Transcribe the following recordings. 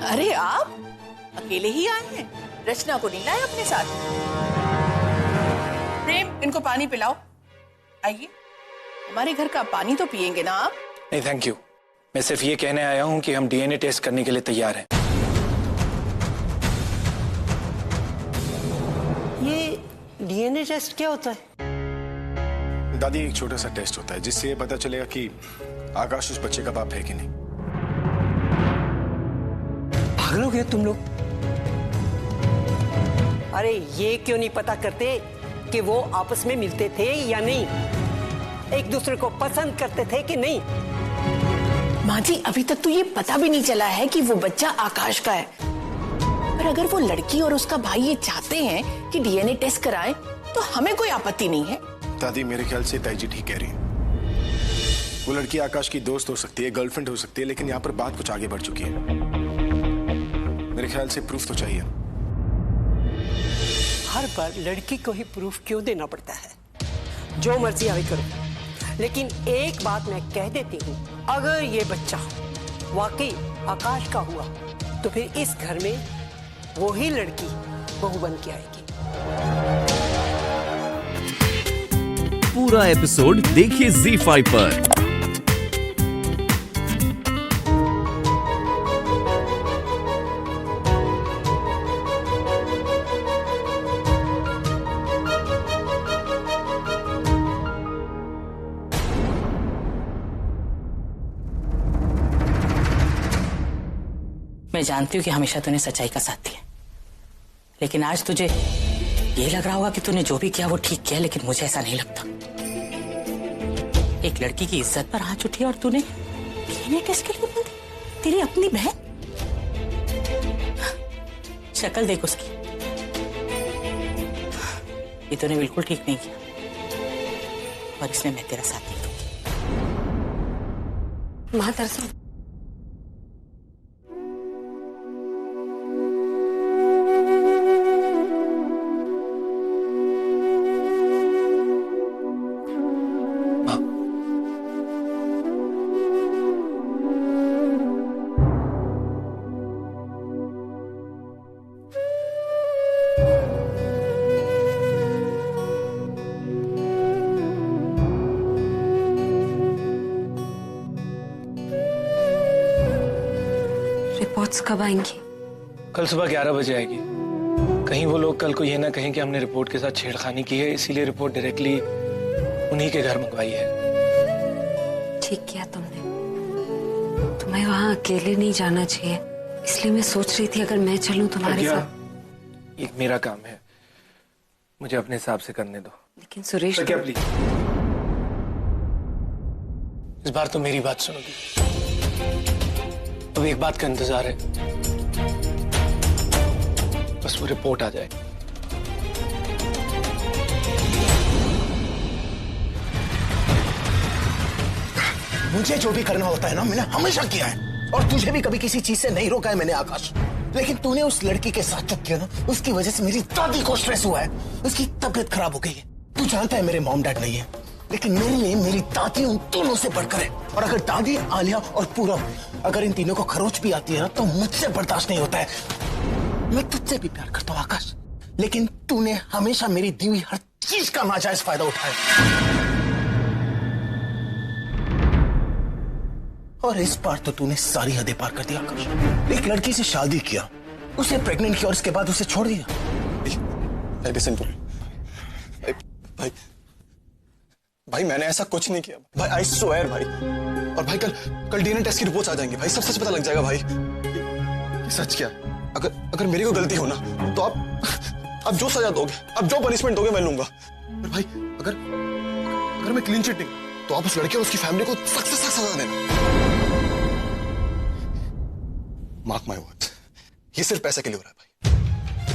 अरे आप अकेले ही आए हैं? रचना को नहीं लाए अपने साथ? प्रेम, इनको पानी पिलाओ। आइए, हमारे घर का पानी तो पियेंगे ना आप? नहीं थैंक यू, मैं सिर्फ ये कहने आया हूँ कि हम डीएनए टेस्ट करने के लिए तैयार हैं। ये डीएनए टेस्ट क्या होता है? दादी, एक छोटा सा टेस्ट होता है जिससे ये पता चलेगा कि आकाश उस बच्चे का बाप है कि नहीं। पागल हो गए तुम लोग? अरे ये क्यों नहीं पता करते कि वो आपस में मिलते थे या नहीं, एक दूसरे को पसंद करते थे कि नहीं? माँ जी, अभी तक तो ये पता भी नहीं चला है कि वो बच्चा आकाश का है। पर अगर वो लड़की और उसका भाई ये चाहते हैं कि डीएनए टेस्ट कराएं, तो हमें कोई आपत्ति नहीं है। दादी, मेरे ख्याल से ताई जी ठीक कह रही है। वो लड़की आकाश की दोस्त हो सकती है, गर्लफ्रेंड हो सकती है, लेकिन यहाँ पर बात कुछ आगे बढ़ चुकी है। मेरे ख्याल से प्रूफ तो चाहिए। हर बार लड़की को ही प्रूफ क्यों देना पड़ता है? जो मर्जी आगे करो, लेकिन एक बात मैं कह देती हूँ, अगर ये बच्चा वाकई आकाश का हुआ तो फिर इस घर में वो ही लड़की बहू बन के आएगी। पूरा एपिसोड देखिए ZEE5 पर। मैं जानती हूँ कि हमेशा तूने सच्चाई का साथ दिया, लेकिन आज तुझे ये लग रहा होगा कि तूने जो भी किया वो ठीक किया, लेकिन मुझे ऐसा नहीं लगता। एक लड़की की इज्जत पर आँच उठी और तूने डीएनए टेस्ट के लिए बोल दी? तेरी अपनी बहन, शक्ल देख उसकी। ये तूने बिल्कुल ठीक नहीं किया, और इसमें मैं तेरा साथ नहीं दूंगी। माँ, दरअसल रिपोर्ट्स कब आएंगी? कल सुबह 11 बजे आएगी। कहीं वो लोग कल को ये ना कहें कि हमने रिपोर्ट के साथ छेड़खानी की है, इसीलिए रिपोर्ट डायरेक्टली उन्हीं के घर मंगवाई है। ठीक किया तुमने। तुम्हें वहां अकेले नहीं जाना चाहिए, इसलिए मैं सोच रही थी अगर मैं चलूं तुम्हारे साथ। एक मेरा काम है, मुझे अपने हिसाब से करने दो। लेकिन सुरेश, क्या प्लीज, इस बार तो मेरी बात सुनोगी। अब एक बात का इंतजार है, बस वो रिपोर्ट आ जाए। मुझे जो भी करना होता है ना, मैंने हमेशा किया है, और तुझे भी कभी किसी चीज से नहीं रोका है मैंने आकाश। लेकिन तूने उस लड़की के साथ जो किया ना, उसकी वजह से मेरी दादी को स्ट्रेस हुआ है, उसकी तबीयत खराब हो गई है। तू जानता है मेरे मॉम डैड नहीं है, लेकिन मेरे लिए मेरी दादी उन दोनों से बढ़कर है। और अगर दादी, आलिया और पूरब, अगर इन तीनों को खरोच भी आती है ना, तो मुझसे बर्दाश्त नहीं होता है। मैं तुझसे भी प्यार करता हूँ आकाश, लेकिन तूने हमेशा मेरी दी हुई हर चीज का नाजायज फायदा उठाया, और इस बार तो तूने सारी हदें पार कर दी आकाश। एक लड़की से शादी किया, उसे प्रेग्नेंट किया, और इसके बाद उसे छोड़ दिया। भाई, भाई मैंने ऐसा कुछ नहीं किया भाई, आई स्वेयर भाई। और भाई कल डीएनए टेस्ट की रिपोर्ट्स आ जाएंगी भाई, सब सच पता लग जाएगा भाई। ये सच क्या है? अगर मेरी कोई गलती हो ना, तो आप जो सजा दोगे, आप जो पनिशमेंट दोगे मैं लूंगा। और भाई अगर मैं क्लीन चिट नहीं, तो आप उस लड़के और उसकी फैमिली को सख्त से सख्त सजा देना। मार्क माय वर्ड्स, ये सिर्फ पैसे के लिए हो रहा है भाई,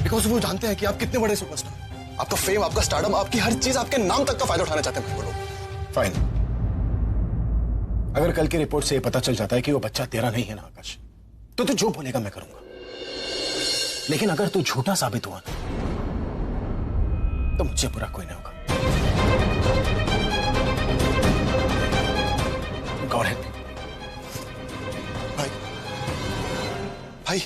बिकॉज वो जानते हैं कि आप कितने बड़े सुपरस्टार, आपका फेम, आपका स्टारडम, आपकी हर चीज, आपके नाम तक का फायदा उठाना चाहते हैं वो लोग। फाइन, अगर कल की रिपोर्ट से ये पता चल जाता है कि वो बच्चा तेरा नहीं है ना आकाश, तो तू जो बोलेगा मैं करूंगा। लेकिन अगर तू झूठा साबित हुआ ना, तो मुझसे बुरा कोई नहीं होगा। God help me. भाई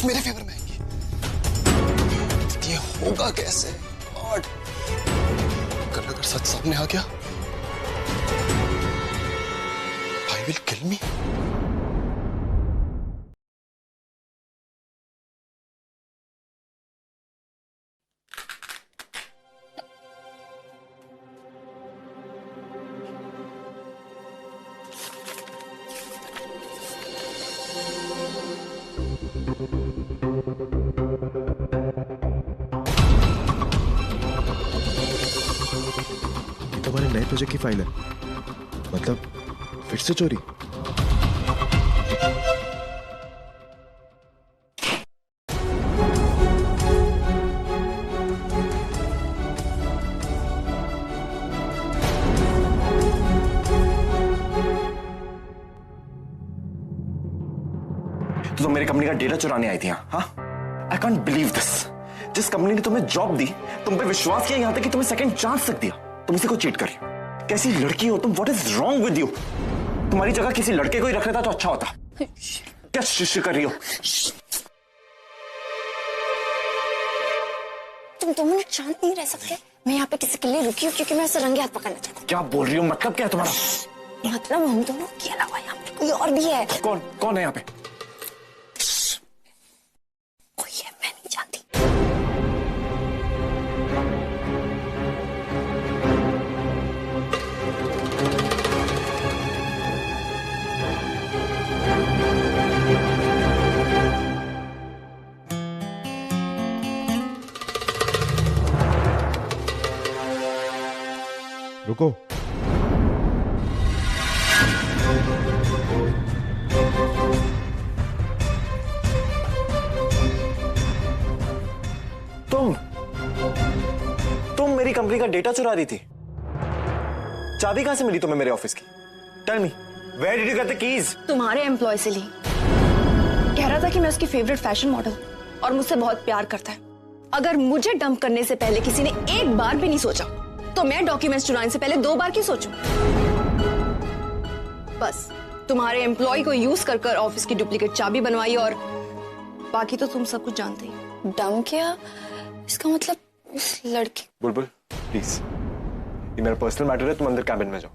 रिपोर्ट्स मेरे फेवर में आएंगी। ये होगा कैसे गॉड? कल अगर सच सामने आ गया, भाई विल किल मी। तुम्हारे नए प्रोजेक्ट की फाइल है, मतलब फिर से चोरी? तो तुम मेरी कंपनी का डेटा चुराने आई थी? हाँ, आई कांट बिलीव दिस। जिस कंपनी ने तुम्हें जॉब दी, तुम पे विश्वास किया, यहां तक कि तुम्हें सेकंड चांस तक दिया, तुम इसी को चीट कर रही हो। कैसी लड़की हो तुम? What is wrong with you? तुम्हारी जगह किसी लड़के को ही रख लेता तो अच्छा होता। क्या शिश कर रही हो? तुम 2 मिनट शांत नहीं रह सकते? मैं यहाँ पे किसी के लिए रुकी हूँ क्योंकि मैं उसे रंगे हाथ पकड़ना चाहती हूँ। क्या बोल रही हो? मतलब क्या है तुम्हारा? मतलब हम दोनों के अलावा यहाँ पे कोई और भी है। कौन है यहाँ पे? कोई है, मैं नहीं जानती। रुको, तुम मेरी कंपनी का डेटा चुरा रही थी। चाबी कहां से मिली तुम्हें मेरे ऑफिस की? Tell me, where did you get the keys? तुम्हारे एम्प्लॉय से ली। कह रहा था कि मैं उसकी फेवरेट फैशन मॉडल और मुझसे बहुत प्यार करता है। अगर मुझे डंप करने से पहले किसी ने एक बार भी नहीं सोचा, तो मैं डॉक्यूमेंट्स चुराने से पहले 2 बार क्यों सोचूं? बस तुम्हारे एम्प्लॉय को यूज कर कर ऑफिस की डुप्लीकेट चाबी बनवाई, और बाकी तो तुम सब कुछ जानते ही। डंप किया? इसका मतलब उस लड़की। बुलबुल प्लीज, ये मेरा पर्सनल मैटर है, तुम अंदर कैबिन में जाओ।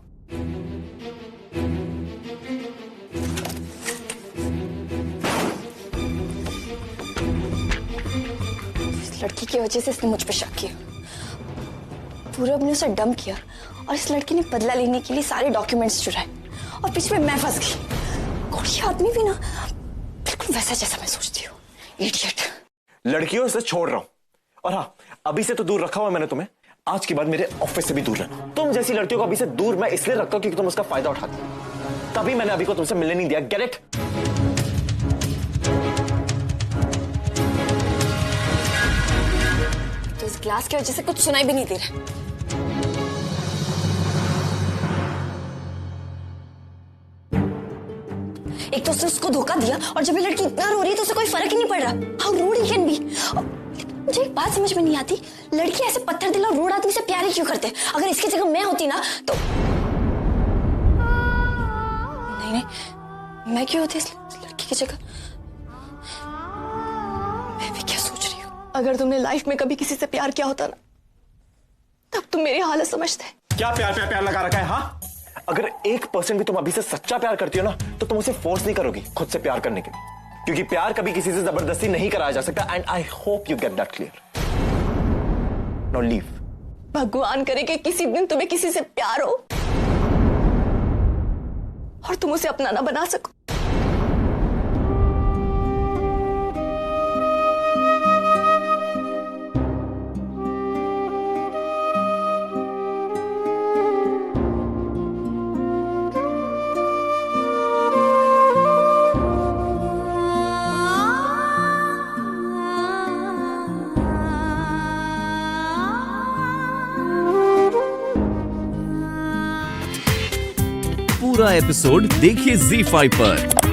इस लड़की की वजह से इसने मुझ पर शक किया। पूरब ने उसे डंप किया और इस लड़की ने बदला लेने के लिए सारे डॉक्यूमेंट्स चुराए, और बीच में मैं फंस गई। कोई आदमी भी ना बिल्कुल वैसा जैसा मैं सोचती हूँ। इडियट। लड़कियों से छोड़ रहा हूं, और हाँ, अभी से तो दूर रखा हुआ मैंने तुम्हें। आज के बाद मेरे ऑफिस से भी दूर रहना। तुम जैसी लड़कियों को अभी से दूर मैं इसलिए रखता हूं क्योंकि तुम उसका फायदा उठाती हो। तभी मैंने अभी को तुमसे मिलने नहीं दिया। Get it? तो इस ग्लास की वजह से कुछ सुनाई भी नहीं दे रहा। एक तो उसने उसको धोखा दिया, और जब ये लड़की इतना रो रही है तो उसे कोई फर्क ही नहीं पड़ रहा। How rude he can be. मुझे एक बात समझ में नहीं आती, लड़की ऐसे पत्थर दिल और रूड आदमी से प्यार ही क्यों करते? अगर इसकी जगह मैं होती ना तो नहीं, मैं क्यों होती इस लड़की की जगह? मैं भी क्या सोच रही हूँ? अगर तुमने लाइफ में कभी किसी से प्यार किया होता ना, तब तुम मेरी हालत समझते। क्या प्यार लगा रखा है? हाँ, अगर 1% भी तुम अभी से सच्चा प्यार करती हो ना, तो तुम उसे फोर्स नहीं करोगी खुद से प्यार करने के लिए, क्योंकि प्यार कभी किसी से जबरदस्ती नहीं कराया जा सकता। And I hope you get that clear. Now leave. भगवान करे कि किसी दिन तुम्हें किसी से प्यार हो और तुम उसे अपना ना बना सको। पूरा एपिसोड देखिए ZEE5 पर।